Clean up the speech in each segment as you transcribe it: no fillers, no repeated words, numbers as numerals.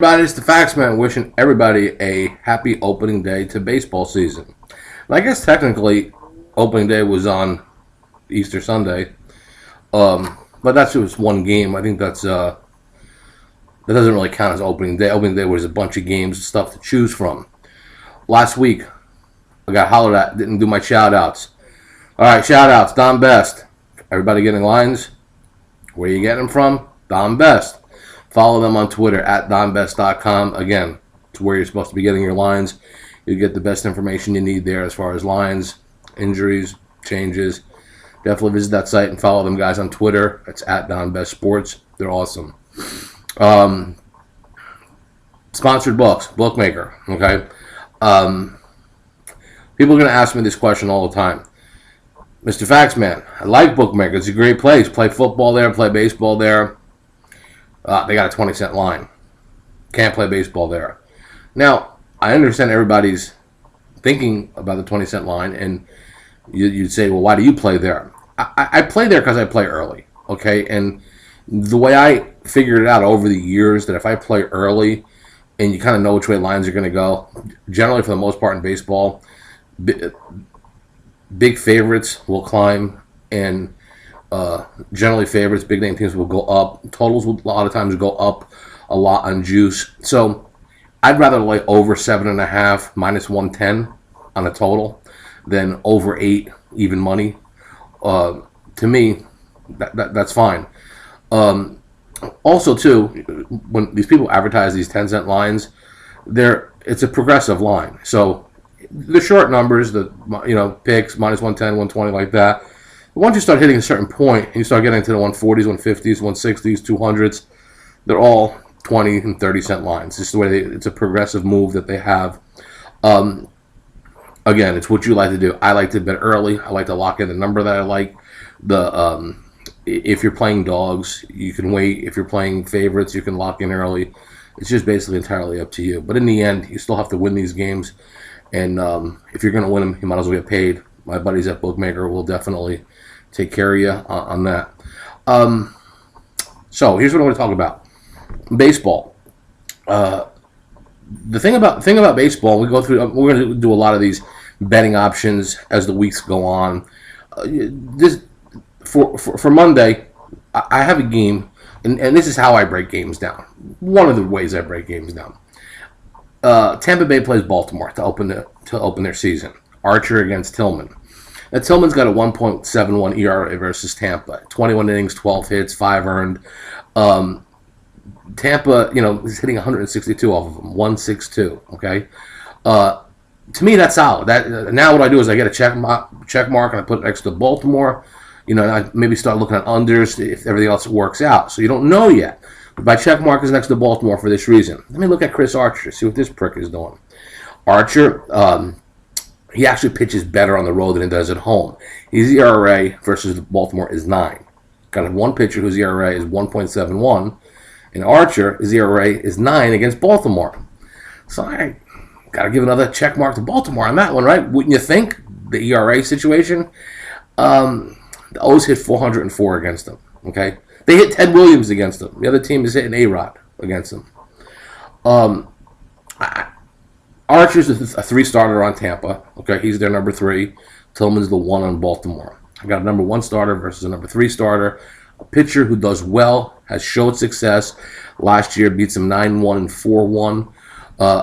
But it's the Facts Man wishing everybody a happy opening day to baseball season. And I guess technically opening day was on Easter Sunday, but that's just one game. I think that doesn't really count as opening day. Opening day was a bunch of games and stuff to choose from. Last week, I got hollered at, didn't do my shout-outs. All right, shout-outs, Don Best. Everybody getting lines? Where you getting them from? Don Best. Follow them on Twitter at donbest.com. Again, it's where you're supposed to be getting your lines. You get the best information you need there as far as lines, injuries, changes. Definitely visit that site and follow them guys on Twitter. It's at donbestsports. They're awesome. Sponsored books, bookmaker. Okay. People are going to ask me this question all the time. Mr. Faxman, I like bookmaker. It's a great place. Play football there, play baseball there. They got a 20-cent line. Can't play baseball there. Now, I understand everybody's thinking about the 20-cent line, and you'd say, well, why do you play there? I play there because I play early, okay? And the way I figured it out over the years, that if I play early and you kind of know which way lines are going to go, generally for the most part in baseball, big favorites will climb, and generally favorites, big name teams will go up. Totals will a lot of times go up a lot on juice. So I'd rather lay over 7.5 minus 110 on a total than over 8 even money. To me, that's fine. Also, too, when these people advertise these 10-cent lines, it's a progressive line. So the short numbers, the picks, minus 110, 120, like that. Once you start hitting a certain point, and you start getting to the 140s, 150s, 160s, 200s, they're all 20 and 30-cent lines. This is the way it's a progressive move that they have. Again, it's what you like to do. I like to bet early. I like to lock in the number that I like. If you're playing dogs, you can wait. If you're playing favorites, you can lock in early. It's just basically entirely up to you. But in the end, you still have to win these games. And if you're going to win them, you might as well get paid. My buddies at Bookmaker will definitely take care of you on that. So here's what I want to talk about: baseball. The thing about baseball, we're going to do a lot of these betting options as the weeks go on. For Monday, I have a game, and this is how I break games down. One of the ways I break games down. Tampa Bay plays Baltimore to open their season. Archer against Tillman. Now, Tillman's got a 1.71 ERA versus Tampa. 21 innings, 12 hits, 5 earned. Tampa, is hitting 162 off of them, 162. Okay, to me that's solid. Now what I do is I get a check mark and I put it next to Baltimore. And I maybe start looking at unders if everything else works out. So you don't know yet. But my check mark is next to Baltimore for this reason. Let me look at Chris Archer, see what this prick is doing. Archer, he actually pitches better on the road than he does at home. His ERA versus Baltimore is 9. Got one pitcher whose ERA is 1.71. And Archer, his ERA is 9 against Baltimore. So I got to give another check mark to Baltimore on that one, right? Wouldn't you think? The ERA situation. The O's hit 404 against them. Okay, they hit Ted Williams against them. The other team is hitting A-Rod against them. Archer's a 3-starter on Tampa. Okay, he's their number 3. Tillman's the 1 on Baltimore. I got a number 1 starter versus a number 3 starter. A pitcher who does well, has showed success. Last year beats him 9-1 and 4-1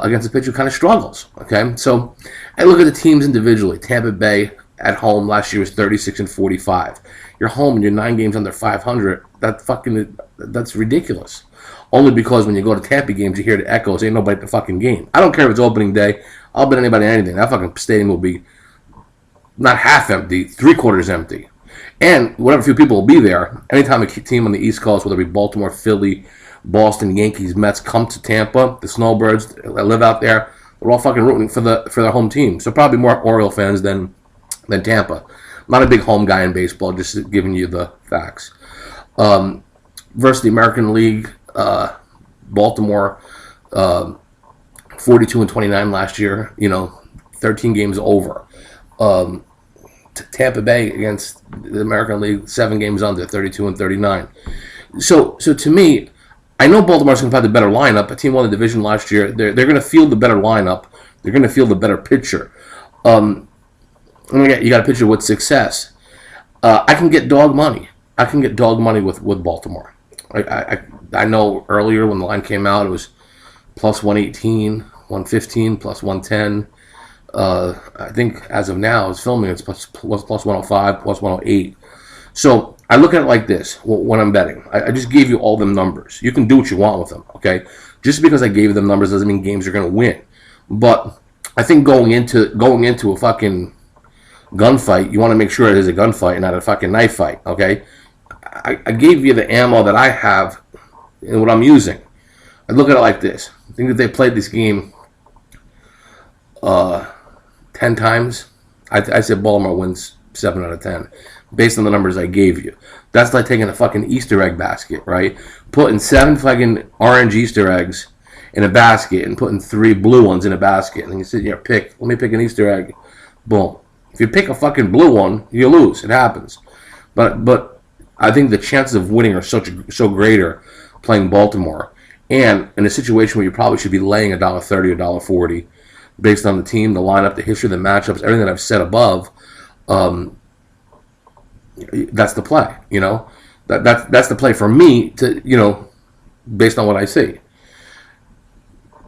against a pitcher who kind of struggles. Okay, so I look at the teams individually. Tampa Bay at home last year was 36 and 45. You're home and you're 9 games under 500. That's ridiculous. Only because when you go to Tampa games, you hear the echoes. Ain't nobody at the fucking game. I don't care if it's opening day. I'll bet anybody anything. That fucking stadium will be not half empty, 3/4 empty. And whatever few people will be there, anytime a team on the East Coast, whether it be Baltimore, Philly, Boston, Yankees, Mets, come to Tampa, the Snowbirds that live out there, they're all fucking rooting for their home team. So probably more Oriole fans than Tampa. I'm not a big home guy in baseball, just giving you the facts. Versus the American League, Baltimore, 42 and 29 last year. 13 games over. Tampa Bay against the American League, 7 games under, 32 and 39. So to me, I know Baltimore's going to have the better lineup. A team won the division last year. They're going to field the better lineup. They're going to field the better pitcher. And you got a pitcher with success. I can get dog money. I can get dog money with Baltimore. I know earlier when the line came out, it was plus 118, 115, plus 110. I think as of now, it's filming, it's plus 105, plus 108. So I look at it like this when I'm betting. I just gave you all them numbers. You can do what you want with them, okay? Just because I gave you them numbers doesn't mean games are going to win. But I think going into a fucking gunfight, you want to make sure it is a gunfight and not a fucking knife fight, okay? I gave you the ammo that I have and what I'm using. I look at it like this. I think that they played this game 10 times. I said Baltimore wins 7 out of 10 based on the numbers I gave you. That's like taking a fucking Easter egg basket, right? Putting 7 fucking orange Easter eggs in a basket and putting 3 blue ones in a basket. And then you sit here, let me pick an Easter egg. Boom. If you pick a fucking blue one, you lose. It happens. But I think the chances of winning are so greater playing Baltimore. And in a situation where you probably should be laying $1.30, $1.40 based on the team, the lineup, the history, the matchups, everything that I've said above, that's the play, you know. That's the play for me to, you know, based on what I see.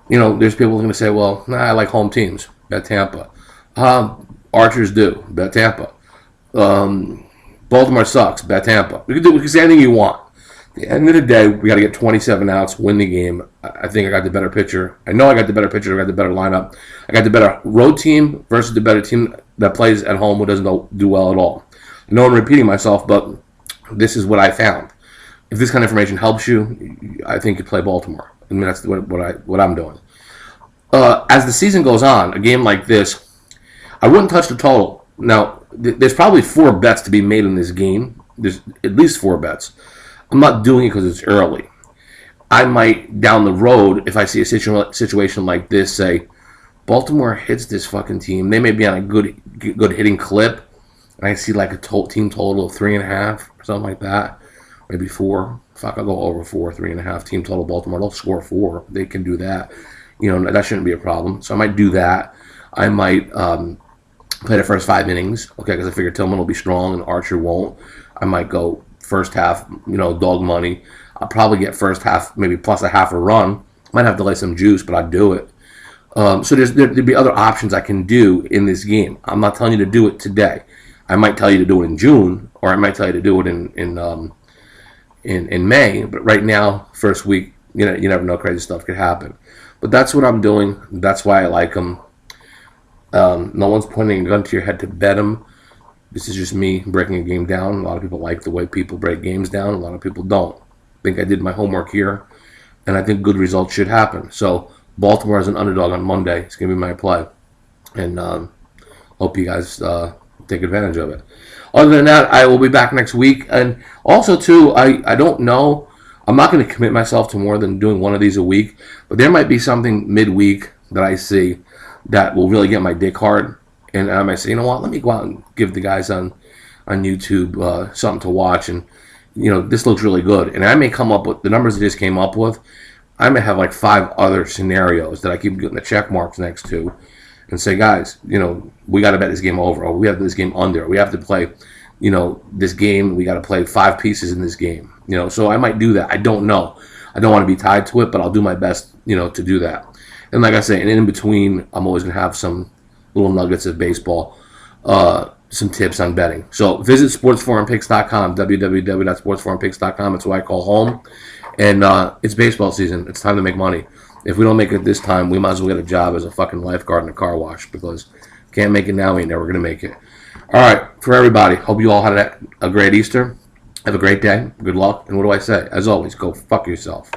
You know, there's people going to say, well, I like home teams. Bet Tampa. Archers do. Bet Tampa. Baltimore sucks. Bet Tampa. We can say anything you want. At the end of the day, we got to get 27 outs, win the game. I think I got the better pitcher. I know I got the better pitcher. I got the better lineup. I got the better road team versus the better team that plays at home who doesn't do well at all. I know I'm repeating myself, but this is what I found. If this kind of information helps you, I think you play Baltimore. I mean, that's what I'm doing. As the season goes on, a game like this, I wouldn't touch the total. Now, there's probably 4 bets to be made in this game. There's at least 4 bets. I'm not doing it because it's early. I might, down the road, if I see a situation like this, say, Baltimore hits this fucking team. They may be on a good hitting clip, and I see like a team total of 3.5 or something like that. Maybe 4. Fuck, I'll go over 4, 3.5 team total. Baltimore, they'll score 4. They can do that. You know, that shouldn't be a problem. So I might do that. I might play the first 5 innings, okay, because I figure Tillman will be strong and Archer won't. I might go first half, you know, dog money. I'll probably get first half, maybe plus a half a run. Might have to lay some juice, but I'd do it. So there'd be other options I can do in this game. I'm not telling you to do it today. I might tell you to do it in June, or I might tell you to do it in May. But right now, first week, you never know, crazy stuff could happen. But that's what I'm doing. That's why I like them. No one's pointing a gun to your head to bet them. This is just me breaking a game down. A lot of people like the way people break games down. A lot of people don't. I think I did my homework here, and I think good results should happen. So Baltimore is an underdog on Monday. It's going to be my play, and hope you guys take advantage of it. Other than that, I will be back next week. And also, too, I don't know. I'm not going to commit myself to more than doing one of these a week, but there might be something midweek that I see that will really get my dick hard. And I might say, you know what, let me go out and give the guys on YouTube something to watch. And, you know, this looks really good. And I may come up with, the numbers I just came up with, I may have like 5 other scenarios that I keep getting the check marks next to. And say, guys, you know, we got to bet this game over. Or we have this game under. We have to play, you know, this game. We got to play 5 pieces in this game. You know, so I might do that. I don't know. I don't want to be tied to it, but I'll do my best, you know, to do that. And like I say, and in between, I'm always going to have some little nuggets of baseball, some tips on betting. So visit sportsforumpicks.com, www.sportsforumpicks.com. It's what I call home. And it's baseball season. It's time to make money. If we don't make it this time, we might as well get a job as a fucking lifeguard in a car wash, because can't make it now, we ain't never going to make it. All right, for everybody, hope you all had a great Easter. Have a great day. Good luck. And what do I say? As always, go fuck yourself.